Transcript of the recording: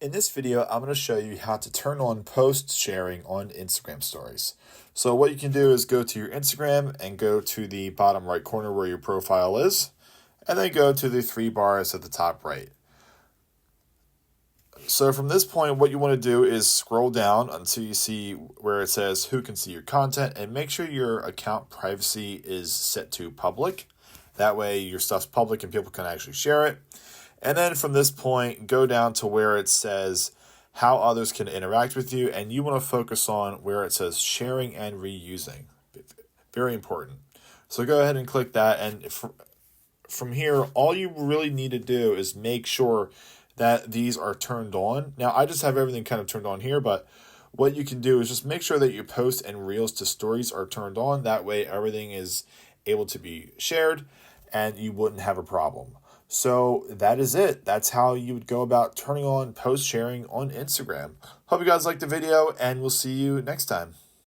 In this video, I'm going to show you how to turn on post sharing on Instagram stories. So what you can do is go to your Instagram and go to the bottom right corner where your profile is, and then go to the three bars at the top right. So from this point, what you want to do is scroll down until you see where it says who can see your content, and make sure your account privacy is set to public. That way your stuff's public and people can actually share it. And then from this point, go down to where it says how others can interact with you, and you want to focus on where it says sharing and reusing. Very important. So go ahead and click that, and from here, all you really need to do is make sure that these are turned on. Now, I just have everything kind of turned on here, but what you can do is just make sure that your post and reels to stories are turned on. That way, everything is able to be shared, and you wouldn't have a problem. So that is it. That's how you would go about turning on post sharing on Instagram. Hope you guys liked the video, and we'll see you next time.